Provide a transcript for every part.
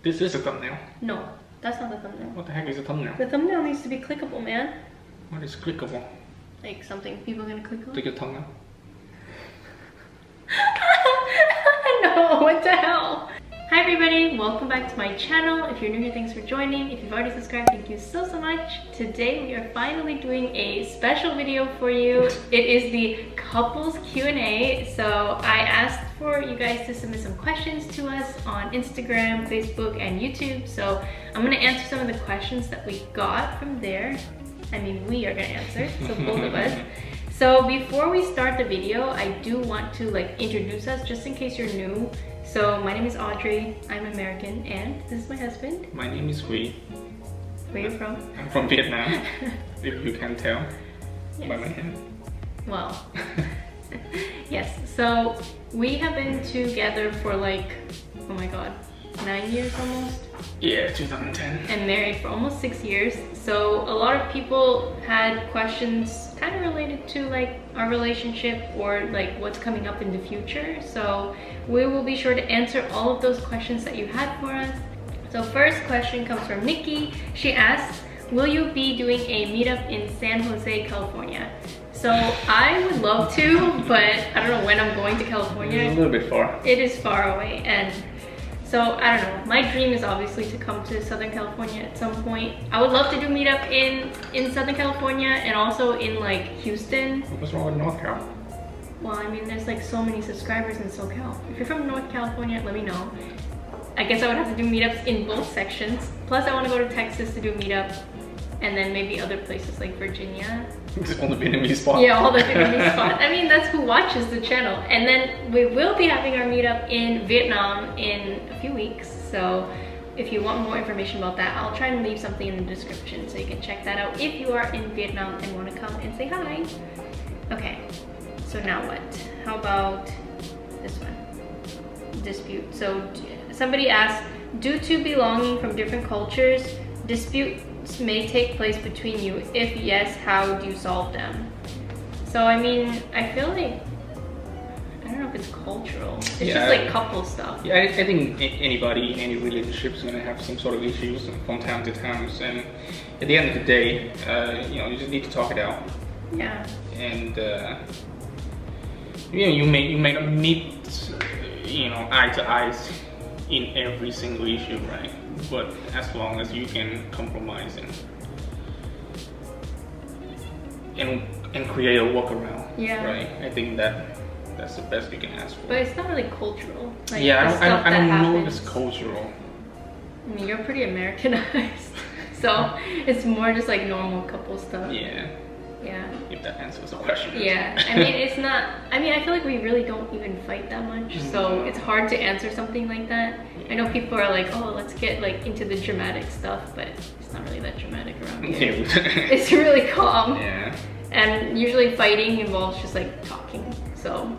This is a thumbnail. No, that's not the thumbnail. What the heck is a thumbnail? The thumbnail needs to be clickable, man. What is clickable? Like something people are gonna click on. Click your tongue out. No, what the hell? Hi everybody, welcome back to my channel. If you're new here, thanks for joining. If you've already subscribed, thank you so much. Today we are finally doing a special video for you. It is the couples Q&A. So I asked for you guys to submit some questions to us on Instagram, Facebook, and YouTube. So I'm gonna answer some of the questions that we got from there. I mean, we are gonna answer, so both of us. So before we start the video, I do want to introduce us just in case you're new. So my name is Audrey, I'm American, and this is my husband. My name is Nguyen. Where are you from? I'm from Vietnam, if you can tell Yes. by my hair. Well, yes, so we have been together for oh my god, 9 years almost. Yeah, 2010. And married for almost 6 years. So a lot of people had questions kind of related to our relationship or what's coming up in the future. So we will be sure to answer all of those questions that you had for us. So first question comes from Nikki. She asks, will you be doing a meetup in San Jose, California? So I would love to, but I don't know when I'm going to California. It's a little bit far. It is far away, and so I don't know. My dream is obviously to come to Southern California at some point. I would love to do meetup in Southern California and also in Houston. What's wrong with North Cal? Well, I mean, there's so many subscribers in SoCal. If you're from North California, let me know. I guess I would have to do meetups in both sections. Plus, I want to go to Texas to do meetup, and then maybe other places like Virginia. Just all the Vietnamese spots. Yeah, all the Vietnamese spots. I mean, that's who watches the channel. And then we will be having our meetup in Vietnam in a few weeks. So if you want more information about that, I'll try and leave something in the description so you can check that out if you are in Vietnam and want to come and say hi. Okay, so now what? How about this one? Dispute. So somebody asked, due to belonging from different cultures, disputes may take place between you. If yes, how do you solve them? So I mean, I feel I don't know if it's cultural. It's just couple stuff. Yeah, I think anybody in any relationship is gonna have some sort of issues from time to time, and at the end of the day, you just need to talk it out. Yeah. And you may not meet eye to eyes in every single issue, right? But as long as you can compromise and create a workaround, yeah, right? I think that's the best you can ask for. But it's not really cultural. Yeah, I don't know if it's cultural. I mean, you're pretty Americanized, so it's more just normal couple stuff. Yeah. Yeah. If that answers the question. Yeah, I mean, it's not. I mean, I feel we really don't even fight that much, so it's hard to answer something like that. I know people are oh, let's get into the dramatic stuff, but it's not really that dramatic around here. It's really calm. Yeah. And usually fighting involves just talking, so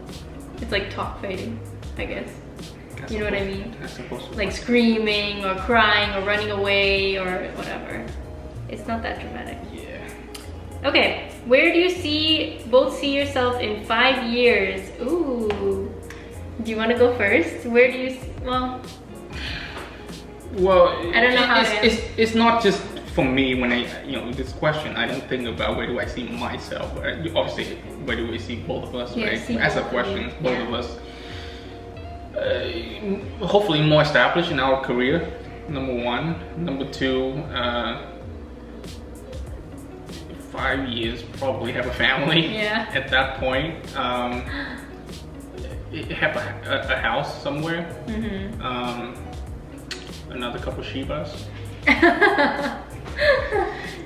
it's talk fighting, I guess. You know what I mean? That's supposed to screaming or crying or running away or whatever. It's not that dramatic. Yeah. Okay, where do you both see yourself in 5 years? Ooh. Do you want to go first? Where do you Well, I don't know how it's not just for me when this question. I don't think about where do I see myself. Obviously, where do we see both of us, right? As a question, both of us. Hopefully more established in our career, number one. Number two, 5 years, probably have a family. Yeah. At that point, have a house somewhere. Another couple Shibas.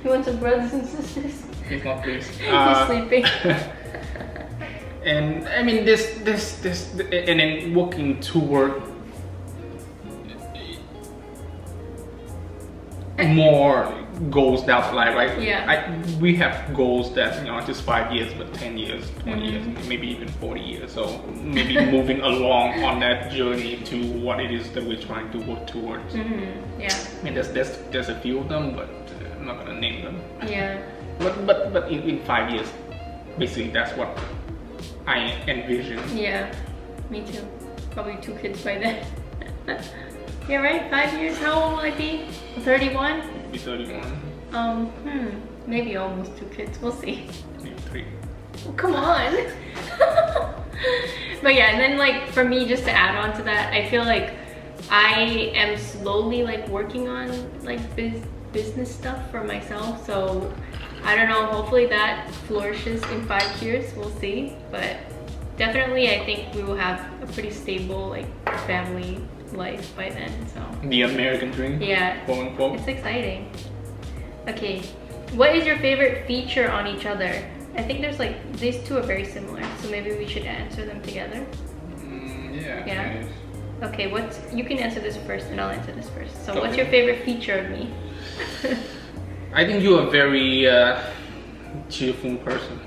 You want some brothers and sisters? He's not pleased. He's sleeping. And I mean this, and then working toward more goals down the line, right? Yeah. We have goals that not just 5 years, but 10 years, 20 years, maybe even 40 years. So maybe moving along on that journey to what it is that we're trying to work towards. Yeah. I mean, there's a few of them, but I'm not gonna name them. Yeah. But in 5 years, basically that's what I envision. Yeah. Me too. Probably 2 kids by then. Yeah, right? 5 years. How old will I be? 31? I'll be 31. Maybe almost 2 kids. We'll see. Maybe 3. Oh, come on. But yeah, and then like for me, just to add on to that, I feel like I am slowly like working on like business stuff for myself. So I don't know, hopefully that flourishes in 5 years. We'll see. But definitely I think we will have a pretty stable like family life by then. So the American dream. Yeah, quote unquote. It's exciting. Okay, what is your favorite feature on each other? I think there's like, these two are very similar, so maybe we should answer them together. Yeah. Yeah. Okay, you can answer this first and I'll answer this first. So okay. What's your favorite feature of me? I think you're a very cheerful person,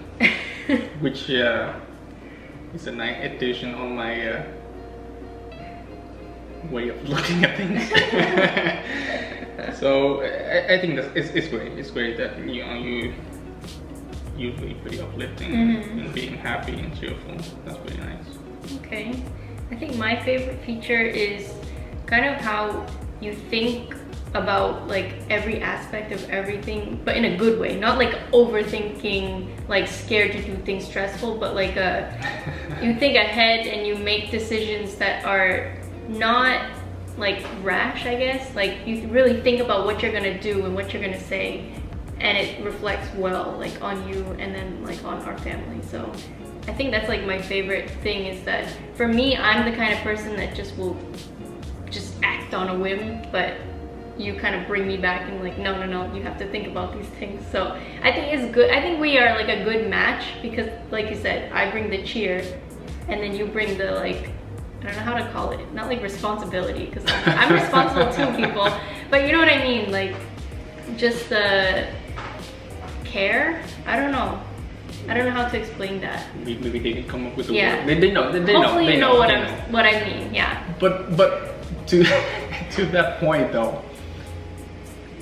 which is a nice addition on my way of looking at things. So I think it's great. It's great that you usually pretty uplifting and being happy and cheerful. That's pretty nice. Okay, I think my favorite feature is kind of how you think about like every aspect of everything, but in a good way. Not like overthinking, like scared to do things stressful, but like you think ahead and you make decisions that are not like rash, I guess. Like you really think about what you're gonna do and what you're gonna say, and it reflects well like on you and then like on our family. So I think that's like my favorite thing, is that for me, I'm the kind of person that just will just act on a whim, but you kind of bring me back and like, no, you have to think about these things. So I think it's good. I think we are like a good match, because like you said, I bring the cheer and then you bring the like, I don't know how to call it, not like responsibility, because I'm responsible to people, but you know what I mean, like just the care. I don't know how to explain that. Maybe they can come up with a yeah. word. They know. Hopefully you know what I know. mean. Yeah. But to that point though,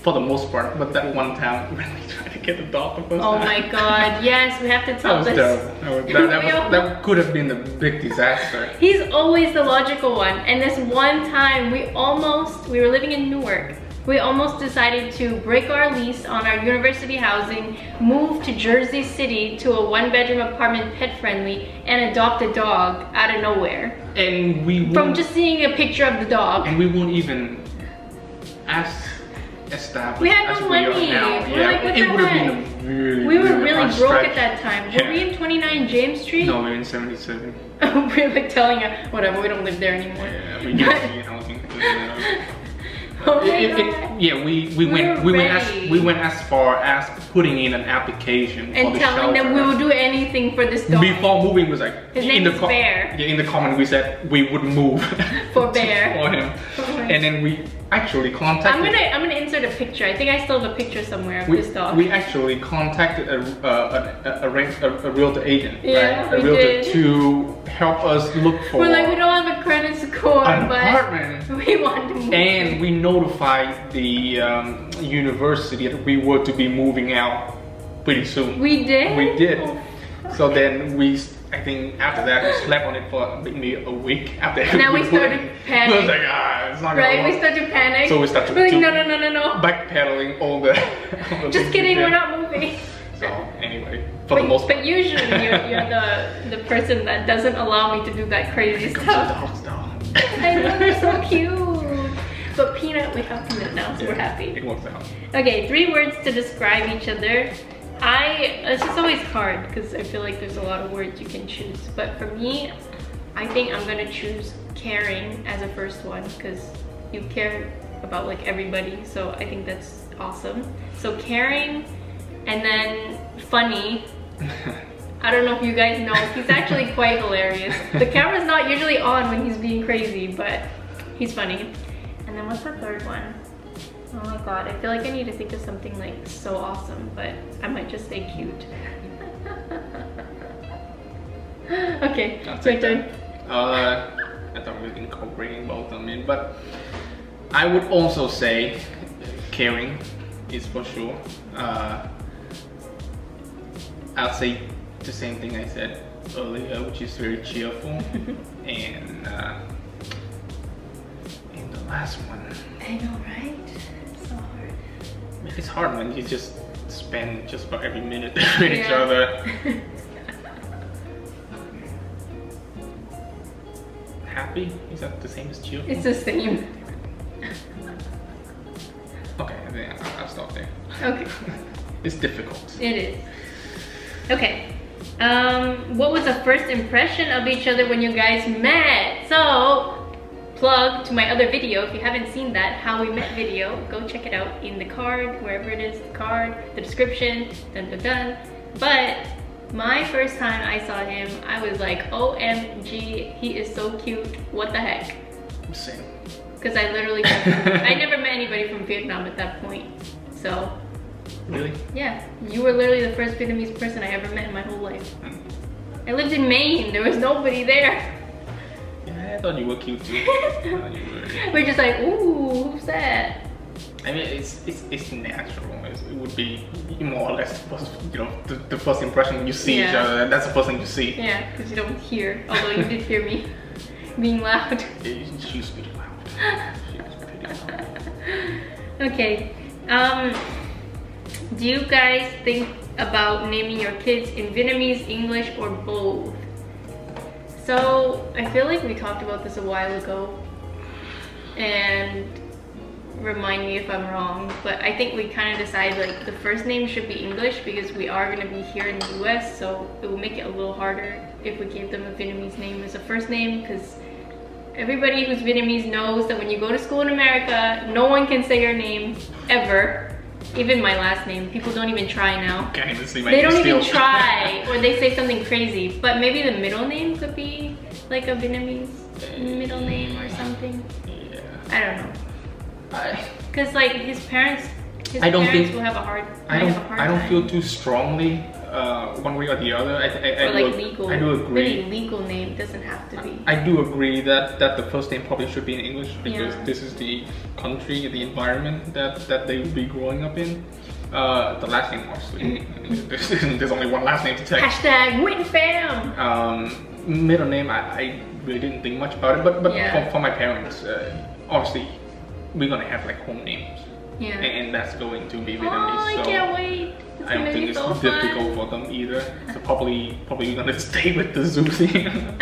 for the most part, but that one time when we tried to get the dog the first time. Oh my god, yes, we have to tell this. That could have been a big disaster. He's always the logical one, and this one time we were living in Newark. We almost decided to break our lease on our university housing, move to Jersey City to a 1-bedroom apartment, pet friendly, and adopt a dog out of nowhere. And from just seeing a picture of the dog. And we won't even ask. We had no money. We're like, what the heck? We were really broke at that time. Were we in 29 James Street? No, we were in 77. We were like telling her, whatever, we don't live there anymore. Yeah, we need housing. Oh my God. We went as far as putting in an application and for the telling shelter. them we will do anything for this dog. Before moving, was like his name is Bear. Yeah, in the comment we said we would move for Bear for him, and then we actually contacted. I'm gonna insert a picture. I think I still have a picture somewhere of this dog. We actually contacted a realtor agent, yeah, right? A realtor to help us look for. We're like, we don't have a credit score, an but apartment. We want to move. And we notified the university that we were to be moving out pretty soon. We did? We did. Oh. So then I think after that we slept on it for maybe a week after. And then we started panicking. We was like, it's not gonna work. We started to panic. So we started like, no. backpedaling all the just kidding, we're not moving. So anyway, for the most part. But usually you're the person that doesn't allow me to do that crazy stuff. I know, they're so cute. But Peanut, we have Peanut now, so we're happy. It works out. Okay, 3 words to describe each other. It's just always hard because I feel like there's a lot of words you can choose. But for me, I think I'm gonna choose caring as a first one, because you care about like everybody. So I think that's awesome. So caring, and then funny. I don't know if you guys know, he's actually quite hilarious. The camera's not usually on when he's being crazy, but he's funny. And then what's the 3rd one? Oh my god, I feel like I need to think of something like so awesome, but I might just say cute. Okay, it's my turn. I thought we were incorporating both of them in, but I would also say caring is for sure. I'll say the same thing I said earlier, which is very cheerful. And the last one. I know, right? It's so hard. It's hard when you just spend just about every minute with each other. Happy? Is that the same as chill? It's the same. Okay, then I'll stop there. Okay. It's difficult. It is. Okay. What was the first impression of each other when you guys met? So, plug to my other video. If you haven't seen that, how we met video, go check it out in the card, wherever it is, the card, the description, dun dun dun. But my first time I saw him, I was like, OMG, he is so cute. What the heck? Same. Because I literally, I never met anybody from Vietnam at that point. So. Really? Yeah, you were literally the first Vietnamese person I ever met in my whole life. I lived in Maine, there was nobody there. Yeah, I thought you were cute too. We're just like, ooh, who's that? I mean, it's natural. It would be more or less, you know, the first impression when you see each other. That's the first thing you see. Yeah, because you don't hear. Although you did hear me being loud. She was pretty loud. She was pretty loud. Okay. Do you guys think about naming your kids in Vietnamese, English, or both? So I feel like we talked about this a while ago, and remind me if I'm wrong, but I think we kind of decided like the first name should be English because we are going to be here in the US, so it will make it a little harder if we gave them a Vietnamese name as a first name, because everybody who's Vietnamese knows that when you go to school in America, no one can say your name ever. Even my last name, people don't even try now. Can't even see my name. They name don't still. even try, or they say something crazy. But maybe the middle name could be like a Vietnamese middle name or something. Yeah. I don't know. Cause like his parents will have a hard. I don't feel too strongly one way or the other. I do agree. Really legal name doesn't have to be. I do agree that the first name probably should be in English because this is the country, the environment that they will be growing up in. The last name, obviously, there's only one last name to take. Hashtag Nguyen fam. Middle name, I really didn't think much about it, but for my parents, obviously, we're gonna have like home names. Yeah. And that's going to be Vietnamese. Oh, I can't wait. I don't think it's so difficult for them either. So probably gonna stay with the zoo theme.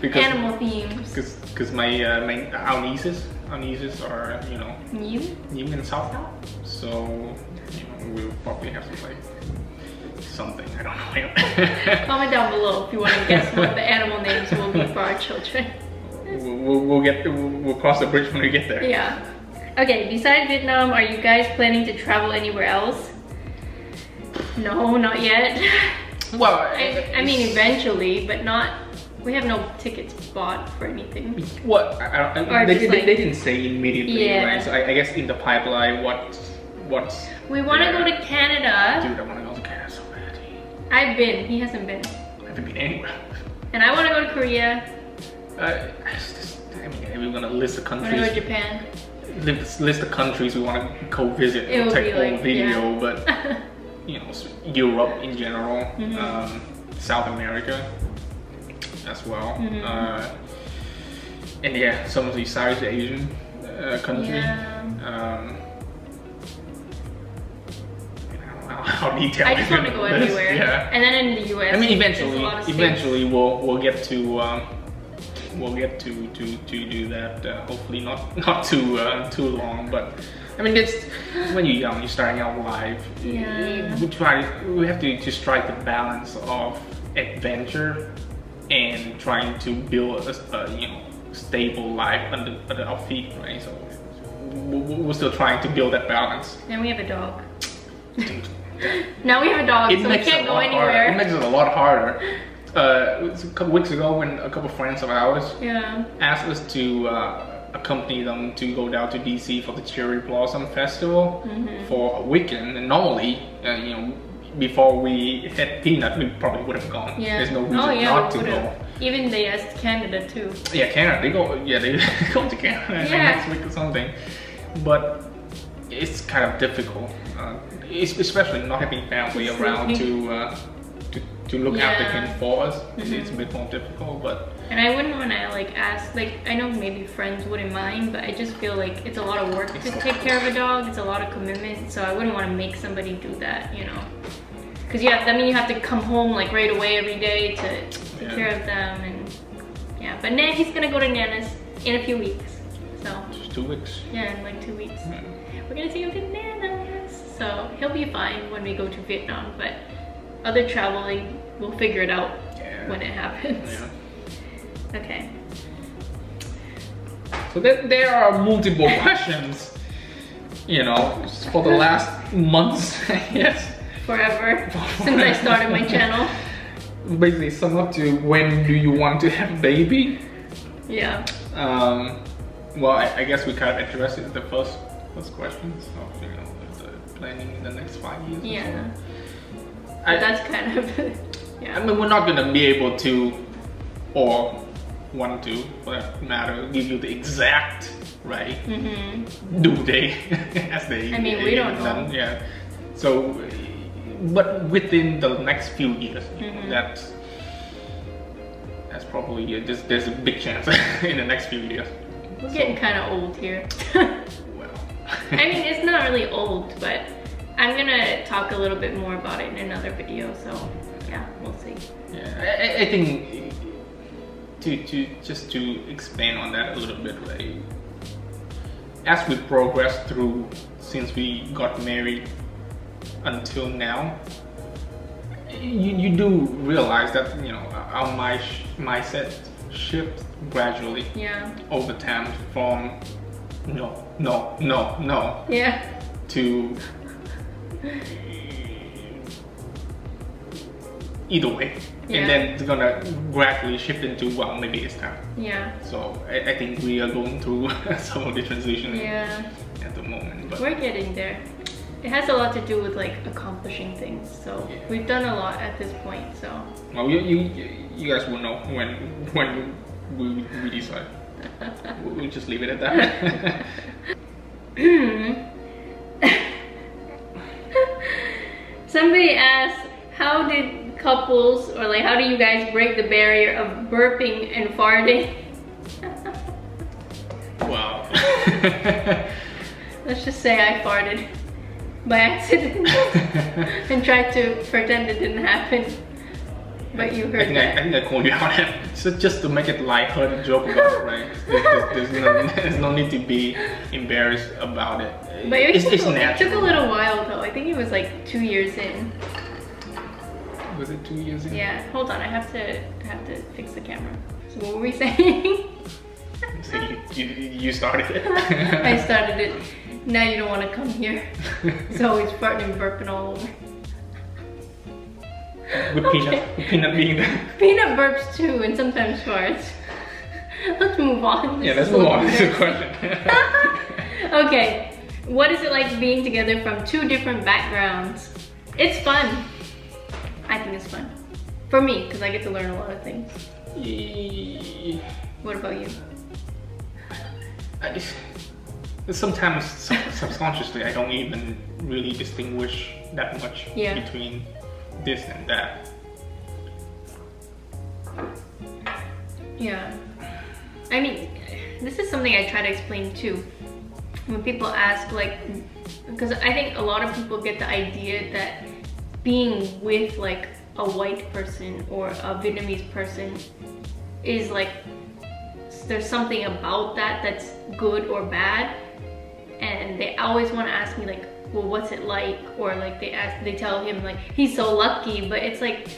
Because animal themes. Because our nieces are, you know, new in South now. So you know, we'll probably have to like something. I don't know. Comment down below if you want to guess what the animal names will be for our children. We'll cross the bridge when we get there. Yeah. Okay, besides Vietnam, are you guys planning to travel anywhere else? No, not yet. Well, I mean eventually, but not. We have no tickets bought for anything. What? They didn't say immediately, right? So I guess in the pipeline, what's we want to go to Canada. Dude, I want to go to Canada so bad. I've been. He hasn't been. I haven't been anywhere. And I want to go to Korea. I mean, we're gonna list the countries. I want to go to Japan. List the countries we want to go visit. It will take be a whole like, video, but you know, Europe in general, South America as well, and yeah, some of the Southeast Asian countries. Yeah. I don't know how detailed. I just want to go everywhere. Yeah. And then in the US. I mean, eventually we'll get to. We'll get to do that. Hopefully not too long, but I mean, it's when you're young, you're starting out life. Yeah. We have to strike the balance of adventure and trying to build a you know, stable life under our feet, right? So we're still trying to build that balance. And we have a dog. Now we have a dog, so we can't go anywhere. It makes it a lot harder. A couple weeks ago, when a couple friends of ours asked us to accompany them to go down to DC for the Cherry Blossom Festival for a weekend, and normally, you know, before we hit Peanut, we probably would have gone. Yeah. There's no reason not to go. Even they asked Canada too. Yeah, Canada. They go. Yeah, they go to Canada next week or something. But it's kind of difficult, especially not having family around to look after him for us. It's a bit more difficult, but And I wouldn't want to like ask, like I know maybe friends wouldn't mind, but I just feel like it's a lot of work to take care of a dog. It's a lot of commitment, so I wouldn't want to make somebody do that, you know. Because I mean you have to come home like right away every day to take care of them, and yeah. But he's gonna go to Nana's in a few weeks, so. Just 2 weeks. Yeah, in like 2 weeks. We're gonna take him to Nana's, so he'll be fine when we go to Vietnam. But other traveling, we'll figure it out when it happens. Yeah. Okay. So there are multiple questions, you know, for the last months, yes. Forever, since I started my channel. Basically sum up to when do you want to have a baby? Yeah. Well, I guess we kind of addressed it in the first question. So, you know, the planning in the next 5 years. Yeah. That's kind of, yeah. I mean, we're not gonna be able to, or want to, for that matter, give you the exact due date as they. I mean, we don't know. Yeah. So, but within the next few years, that's probably there's a big chance in the next few years. We're getting kind of old here. Well, I mean, it's not really old, but I'm gonna talk a little bit more about it in another video. So yeah, we'll see. Yeah, I think to expand on that a little bit, right? As we progress through since we got married until now, you do realize that, you know, our mindset shifts gradually over time from no to either way, and then it's gonna gradually shift into, well, maybe it's time. Yeah. So I think we are going through some of the transition at the moment, but we're getting there. It has a lot to do with like accomplishing things, so we've done a lot at this point. So well, you guys will know when we decide. We'll just leave it at that. Somebody asked, how did couples, or like how do you guys break the barrier of burping and farting? Wow. Let's just say I farted by accident and tried to pretend it didn't happen, but you heard that. I think I called you out just to make it lighthearted joke about it, right? There's no need to be embarrassed about it. But it took a little while though. I think it was like 2 years in. Was it 2 years in? Yeah. Hold on, I have to fix the camera. So what were we saying? So you started it. I started it. Now you don't want to come here. It's always farting and burping all over. With Peanut being there. Peanut burps too, and sometimes farts. Let's move on. Let's move on to the question. Okay, what is it like being together from 2 different backgrounds? It's fun. I think it's fun. For me, because I get to learn a lot of things. What about you? Sometimes subconsciously I don't even really distinguish that much between this and that. Yeah. I mean, this is something I try to explain too. When people ask, like, because I think a lot of people get the idea that being with like a white person or a Vietnamese person is like, there's something about that that's good or bad, and they always want to ask me like, well, what's it like? Or like they tell him like, he's so lucky, but it's like,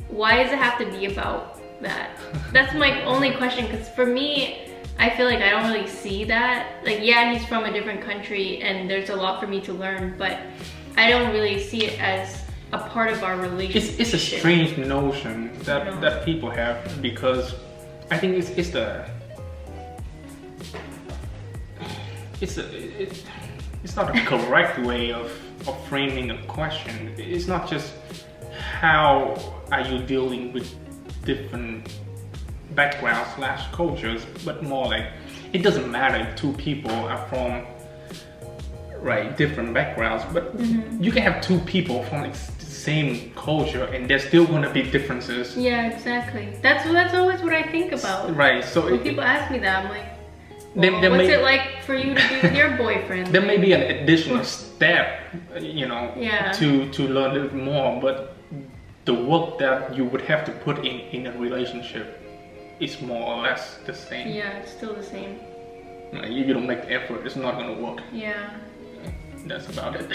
why does it have to be about that? That's my only question, because for me, I feel like I don't really see that. Like, yeah, he's from a different country and there's a lot for me to learn, but I don't really see it as a part of our relationship. It's a strange notion that people have, because I think it's not a correct way of framing a question. It's not just how are you dealing with different backgrounds / cultures, but more like, it doesn't matter if 2 people are from right, different backgrounds, but you can have two people from like the same culture and there's still gonna be differences. Yeah, exactly. That's always what I think about. Right. So when people ask me that, I'm like, well, what's it like for you to be with your boyfriend? There may be an additional step, you know, to learn a little bit more, but the work that you would have to put in a relationship is more or less the same. Yeah, it's still the same. If you don't make the effort, it's not gonna work. Yeah. That's about it.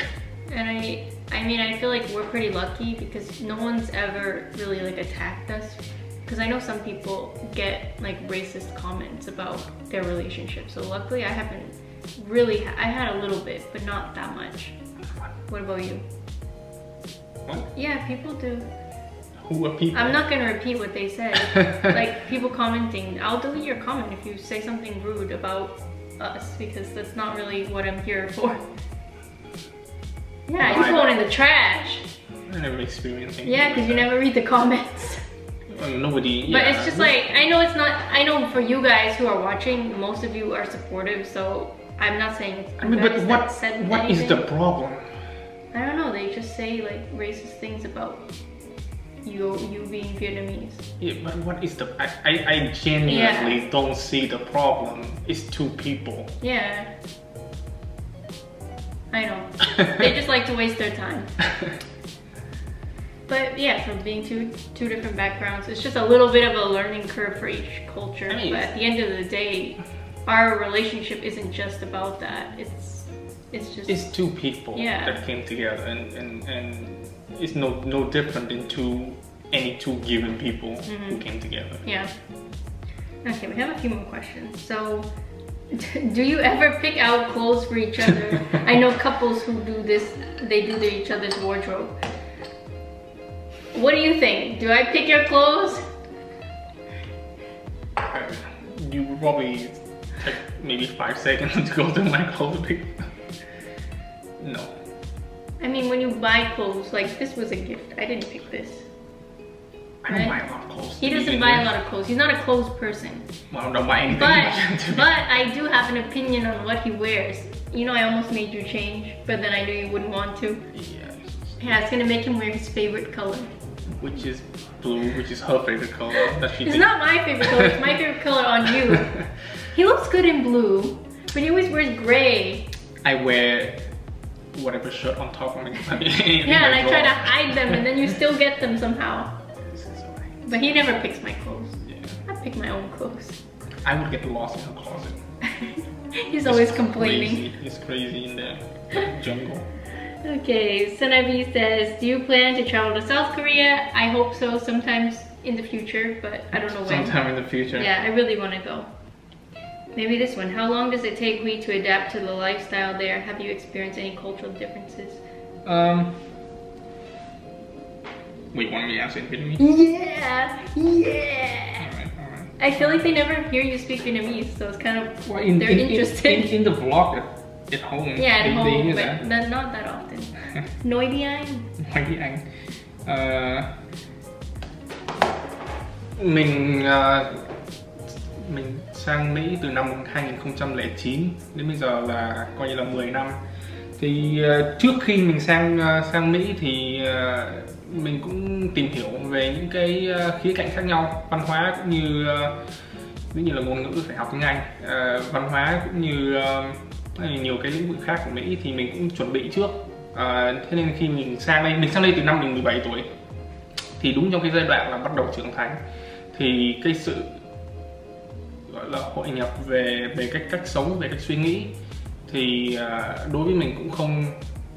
And I mean, I feel like we're pretty lucky because no one's ever really like attacked us. Because I know some people get like racist comments about their relationship. So luckily I haven't really, I had a little bit, but not that much. What about you? What? Yeah, people do. Who are people? I'm not gonna repeat what they said. Like people commenting, I'll delete your comment if you say something rude about us because that's not really what I'm here for. Yeah, you're going in the trash. I never experienced anything. Yeah, because you never read the comments. Well, nobody. But it's just like, I know it's not, I know for you guys who are watching, most of you are supportive, so I'm not saying it's I mean, but what is the problem? I don't know, they just say like racist things about you being Vietnamese. Yeah, but what is the, I genuinely don't see the problem. It's two people. Yeah. I know. They just like to waste their time. But yeah, from being two different backgrounds, it's just a little bit of a learning curve for each culture. I mean, but at the end of the day, our relationship isn't just about that. It's just, it's two people that came together, and it's no different than any two given people who came together. Yeah. Okay, we have a few more questions. So, do you ever pick out clothes for each other? I know couples who do this, they do each other's wardrobe. What do you think? Do I pick your clothes? You would probably take maybe 5 seconds to go through my clothes pick. No. I mean, when you buy clothes, like this was a gift. I didn't pick this. I don't buy a lot of clothes. He doesn't buy a lot of clothes. He's not a clothes person. Well, I don't buy anything. But I do have an opinion on what he wears. You know, I almost made you change, but then I knew you wouldn't want to. Yes. Yeah, it's gonna make him wear his favorite color. Which is blue, which is her favorite color. It's not my favorite color, it's my favorite color on you. He looks good in blue, but he always wears gray. I wear whatever shirt on top of me. Yeah, and I try to hide them and then you still get them somehow. But he never picks my clothes. Yeah. I pick my own clothes. I would get lost in her closet. He's always complaining. It's crazy in the jungle. Okay, Sanabi says, do you plan to travel to South Korea? I hope so, sometimes in the future, but I don't know when. Sometime in the future. Yeah, I really want to go. Maybe this one. How long does it take Huy to adapt to the lifestyle there? Have you experienced any cultural differences? Wait, want me to answer in Vietnamese? Yeah! Yeah! Alright. I feel like they never hear you speak Vietnamese, so it's kind of, they're interested. In the vlog at home. Yeah, at home, but not that often. Nói đi anh. Nói đi anh. Mình sang Mỹ từ năm 2009 đến bây giờ là coi như là 10 năm. Thì trước khi mình sang Mỹ thì mình cũng tìm hiểu về những cái khía cạnh khác nhau, văn hóa cũng như ví dụ như là ngôn ngữ phải học tiếng Anh, văn hóa cũng như nhiều cái lĩnh vực khác của Mỹ thì mình cũng chuẩn bị trước. Thế nên khi mình sang đây từ năm mình 17 tuổi thì đúng trong cái giai đoạn là bắt đầu trưởng thành thì cái sự gọi là hội nhập về cách sống, về cách suy nghĩ thì đối với mình cũng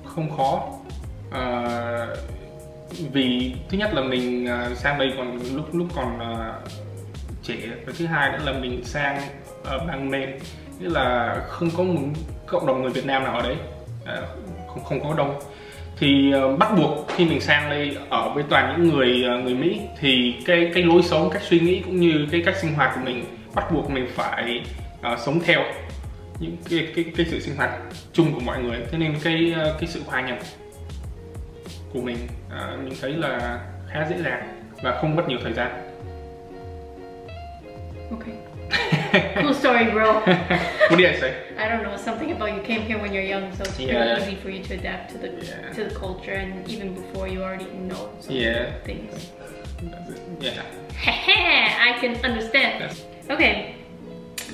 không khó, vì thứ nhất là mình sang đây còn lúc còn trẻ, và thứ hai nữa là mình sang bang Maine, nghĩa là không có một cộng đồng người Việt Nam nào ở đấy, không có đông, thì bắt buộc khi mình sang đây ở với toàn những người Mỹ thì cái lối sống, cách suy nghĩ cũng như cái cách sinh hoạt của mình bắt buộc mình phải sống theo những cái sự sinh hoạt chung của mọi người. Thế nên cái sự hòa nhập của mình thấy là khá dễ dàng và không mất nhiều thời gian. Ok. Cool story, bro. What did I say? I don't know, something about you came here when you're young, so it's really easy for you to adapt to the culture, and even before you already know some things. Yeah. I can understand. Okay.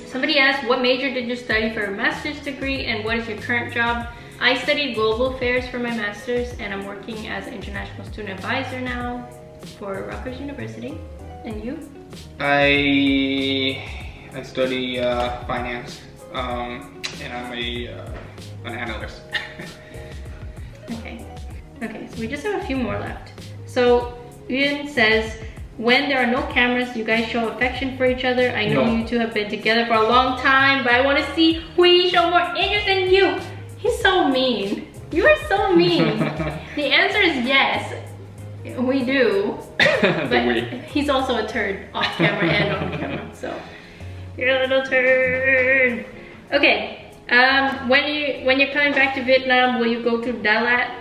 Somebody asked, what major did you study for a master's degree, and what is your current job? I studied global affairs for my master's, and I'm working as an international student advisor now for Rutgers University. And you? I study finance, and I'm an analyst. Okay, so we just have a few more left. So Nguyen says, when there are no cameras, you guys show affection for each other. I know you two have been together for a long time, but I want to see who you show more interest in you. He's so mean. You are so mean. The answer is yes. We do, but he's also a turd off camera and on camera, so you're a little turd. Okay, when you're coming back to Vietnam, will you go to Dalat?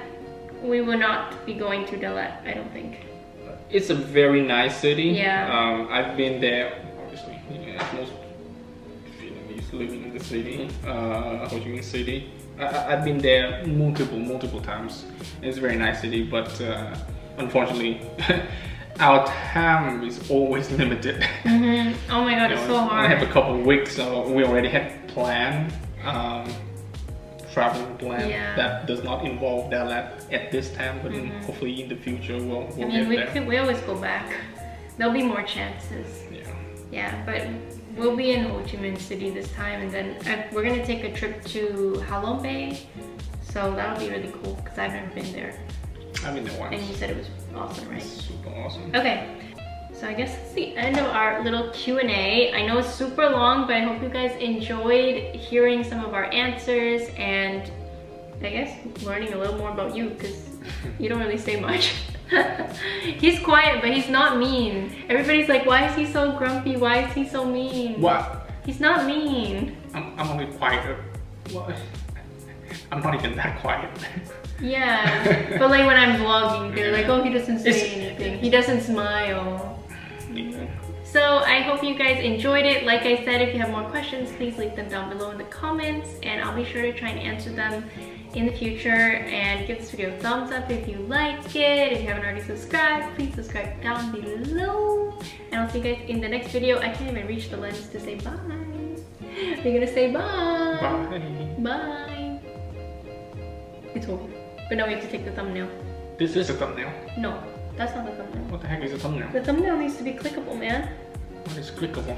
We will not be going to Dalat, I don't think. It's a very nice city. Yeah. I've been there, obviously, as most Vietnamese living in the city, Ho Chi Minh City. I've been there multiple times. It's a very nice city, but unfortunately, our time is always limited. Oh my god, it's so hard. I have a couple of weeks, so we already had planned traveling plan that does not involve Dalat at this time, but hopefully in the future we'll get there. We always go back. There'll be more chances. Yeah, but we'll be in Ho Chi Minh City this time, and then we're gonna take a trip to Halong Bay, so that'll be really cool because I've never been there. I've been there once. And you said it was awesome, right? It's super awesome. Okay, so I guess that's the end of our little Q&A. I know it's super long, but I hope you guys enjoyed hearing some of our answers and I guess learning a little more about you, because you don't really say much. He's quiet, but he's not mean. Everybody's like, why is he so grumpy? Why is he so mean? What? He's not mean. I'm only quiet. What? I'm not even that quiet. Yeah, but like when I'm vlogging, they're like, oh, he doesn't say anything. He doesn't smile. So I hope you guys enjoyed it. Like I said, if you have more questions, please leave them down below in the comments, and I'll be sure to try and answer them in the future. And give this video a thumbs up if you liked it. If you haven't already subscribed, please subscribe down below. And I'll see you guys in the next video. I can't even reach the lens to say bye. We're gonna say bye. Bye. Bye. It's over. But now we have to take the thumbnail. This is a thumbnail. No, that's not the thumbnail. What the heck is a thumbnail? The thumbnail needs to be clickable, man. What is clickable?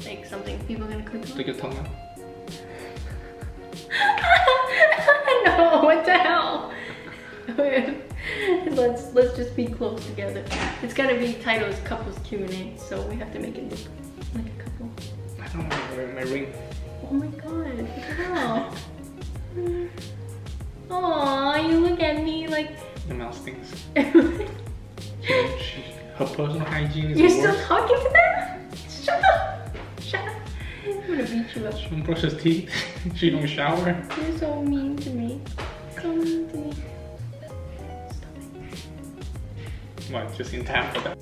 Like something people are gonna click on. Like a thumbnail. No, what the hell? let's just be close together. It's gotta be titled as couples Q&A, so we have to make it look like a couple. I don't want to wear my ring. Oh my god, what the hell? Aw, you look at me like... The mouth stinks. Her personal hygiene is You're still talking to them? Shut up! Shut up! I'm gonna beat you up. She don't brush his teeth. She don't shower. You're so mean to me. So mean to me. Stop it. What, just in time for that?